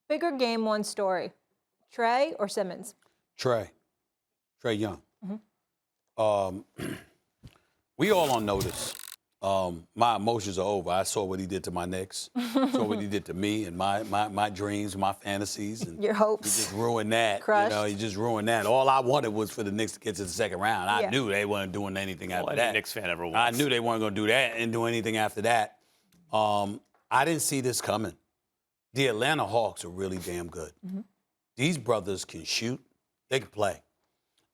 Bigger game one story, Trae or Simmons? Trae Young. Mm-hmm. We all on notice. My emotions are over. I saw what he did to my Knicks. Saw what he did to me and my dreams, my fantasies. And Your hopes. he just ruined that. Crushed. He just ruined that. All I wanted was for the Knicks to get to the second round. I Yeah. knew they weren't doing anything after Any that. Knicks fan ever wants. I knew they weren't going to do that and do anything after that. I didn't see this coming. The Atlanta Hawks are really damn good. Mm-hmm. These brothers can shoot. They can play.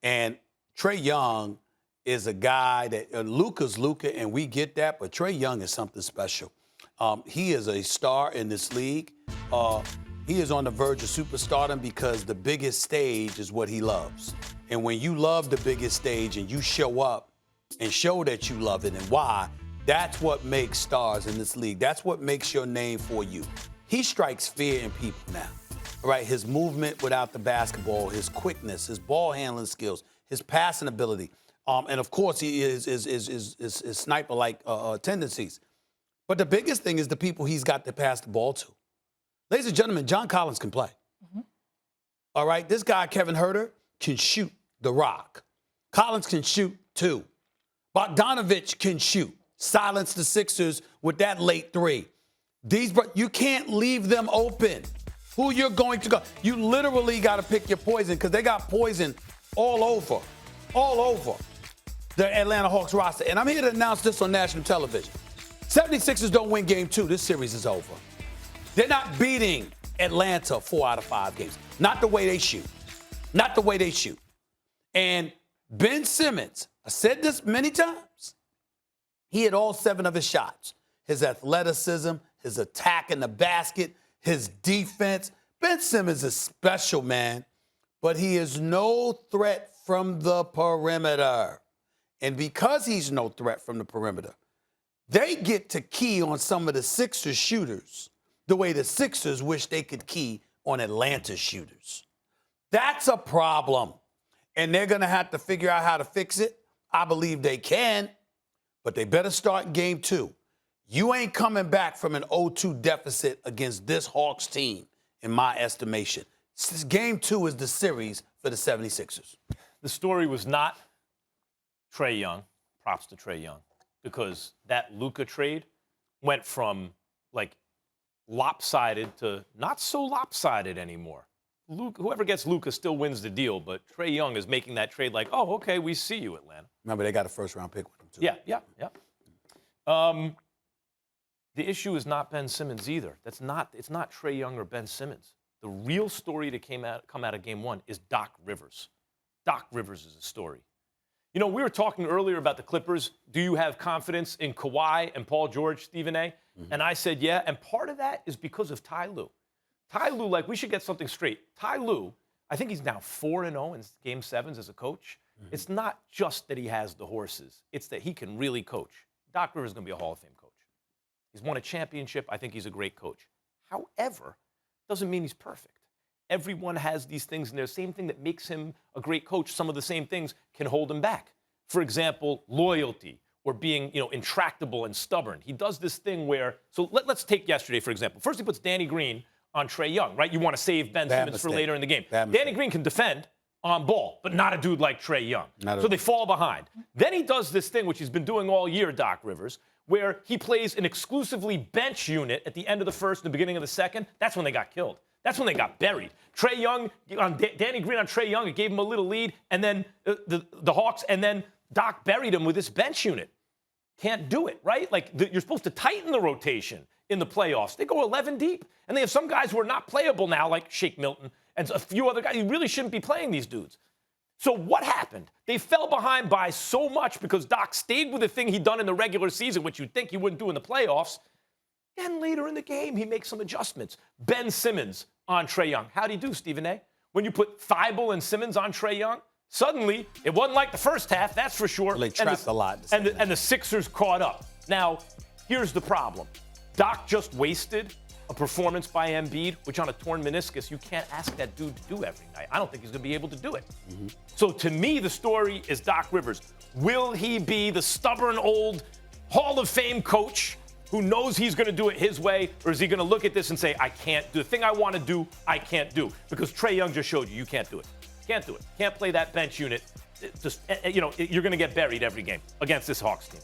And Trae Young is a guy that Luka's Luka, and we get that, but Trae Young is something special. He is a star in this league. He is on the verge of superstardom because the biggest stage is what he loves. And when you love the biggest stage and you show up and show that you love it and why, that's what makes stars in this league. That's what makes your name for you. He strikes fear in people now. Right, his movement without the basketball, his quickness, his ball handling skills, his passing ability, and of course he is sniper-like tendencies. But the biggest thing is the people he's got to pass the ball to. Ladies and gentlemen, John Collins can play. Mm-hmm. All right, this guy Kevin Huerter can shoot the rock. Collins can shoot too. Bogdanovich can shoot. Silence the Sixers with that late three. You can't leave them open. Who you're going to go. You literally got to pick your poison because they got poison all over the Atlanta Hawks roster. And I'm here to announce this on national television. 76ers don't win game 2. This series is over. They're not beating Atlanta 4 out of 5 games. Not the way they shoot. Not the way they shoot. And Ben Simmons, I said this many times, he hit all 7 of his shots. His athleticism, his attack in the basket, his defense. Ben Simmons is special, man, but he is no threat from the perimeter. And because he's no threat from the perimeter, they get to key on some of the Sixers shooters the way the Sixers wish they could key on Atlanta shooters. That's a problem. And they're going to have to figure out how to fix it. I believe they can, but they better start in game 2. You ain't coming back from an 0-2 deficit against this Hawks team, in my estimation. Game 2 is the series for the 76ers. The story was not Trae Young. Props to Trae Young. Because that Luka trade went from, like, lopsided to not so lopsided anymore. Whoever gets Luka still wins the deal, but Trae Young is making that trade like, oh, okay, we see you, Atlanta. Remember, they got a first-round pick with him, too. Yeah. The issue is not Ben Simmons either. It's not Trae Young or Ben Simmons. The real story to come out of game 1 is Doc Rivers. Doc Rivers is a story. You know, we were talking earlier about the Clippers. Do you have confidence in Kawhi and Paul George, Stephen A? Mm-hmm. And I said, yeah. And part of that is because of Ty Lue. Ty Lue, like, we should get something straight. Ty Lue, I think he's now 4-0 in game 7s as a coach. Mm-hmm. It's not just that he has the horses. It's that he can really coach. Doc Rivers is going to be a Hall of Fame coach. He's won a championship. I think he's a great coach. However, doesn't mean he's perfect. Everyone has these things in there. Same thing that makes him a great coach, some of the same things can hold him back. For example, loyalty or being, intractable and stubborn. He does this thing where, so let's take yesterday, for example. First, he puts Danny Green on Trae Young, right? You want to save Ben Simmons for later in the game. Danny Green can defend on ball, but not a dude like Trae Young. So they fall behind. Then he does this thing, which he's been doing all year, Doc Rivers, where he plays an exclusively bench unit at the end of the first and the beginning of the second. That's when they got killed. That's when they got buried. Trae Young, Danny Green on Trae Young, it gave him a little lead, and then the Hawks, and then Doc buried him with this bench unit. Can't do it, right? Like, you're supposed to tighten the rotation in the playoffs. They go 11 deep, and they have some guys who are not playable now, like Shake Milton, and a few other guys. You really shouldn't be playing these dudes. So what happened? They fell behind by so much because Doc stayed with the thing he'd done in the regular season, which you'd think he wouldn't do in the playoffs. And later in the game, he makes some adjustments. Ben Simmons on Trae Young. How'd he do, Stephen A? When you put Thibault and Simmons on Trae Young, suddenly it wasn't like the first half, that's for sure. Well, they trapped a lot. And the Sixers caught up. Now, here's the problem. Doc just wasted a performance by Embiid, which on a torn meniscus, you can't ask that dude to do every night. I don't think he's going to be able to do it. Mm-hmm. So to me, the story is Doc Rivers. Will he be the stubborn old Hall of Fame coach who knows he's going to do it his way, or is he going to look at this and say, I can't do the thing I want to do, I can't do? Because Trae Young just showed you can't do it. Can't do it. Can't play that bench unit. You're going to get buried every game against this Hawks team.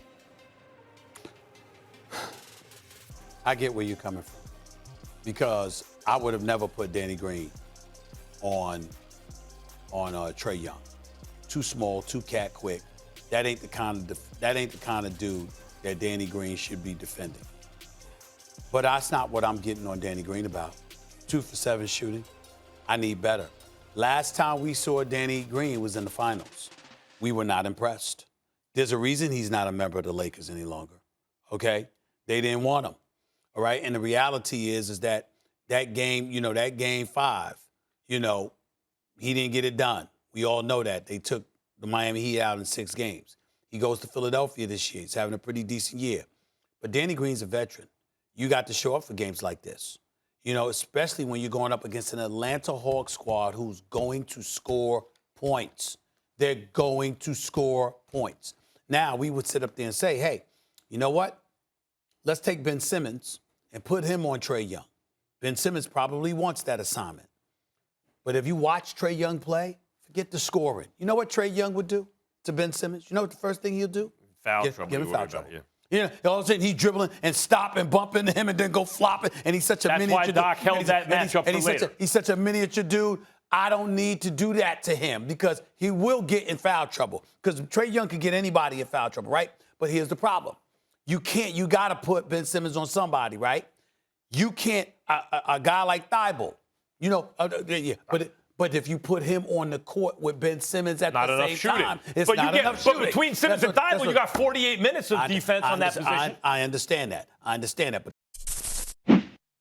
I get where you're coming from, because I would have never put Danny Green on Trae Young. Too small, too cat quick. That ain't the kind of dude that Danny Green should be defending. But that's not what I'm getting on Danny Green about. 2 for 7 shooting. I need better. Last time we saw Danny Green was in the finals. We were not impressed. There's a reason he's not a member of the Lakers any longer. Okay? They didn't want him. All right? And the reality is that game, that game 5, he didn't get it done. We all know that. They took the Miami Heat out in 6 games. He goes to Philadelphia this year. He's having a pretty decent year. But Danny Green's a veteran. You got to show up for games like this. Especially when you're going up against an Atlanta Hawks squad who's going to score points. They're going to score points. Now, we would sit up there and say, hey, you know what? Let's take Ben Simmons and put him on Trae Young. Ben Simmons probably wants that assignment. But if you watch Trae Young play, forget the scoring. You know what Trae Young would do to Ben Simmons? You know what the first thing he'll do? Foul trouble. Give him foul trouble. Yeah. All of a sudden he's dribbling and stop and bump into him and then go flopping. And he's such a miniature dude. That's why Doc held that matchup for later. He's such a miniature dude. I don't need to do that to him because he will get in foul trouble. Because Trae Young can get anybody in foul trouble, right? But here's the problem. You got to put Ben Simmons on somebody, right? You can't, a guy like Thibault, but if you put him on the court with Ben Simmons at the same time, it's not enough shooting. But between Simmons and Thibault, you got 48 minutes of defense on that position. I understand that. But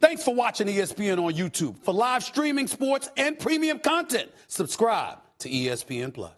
thanks for watching ESPN on YouTube. For live streaming, sports, and premium content, subscribe to ESPN+.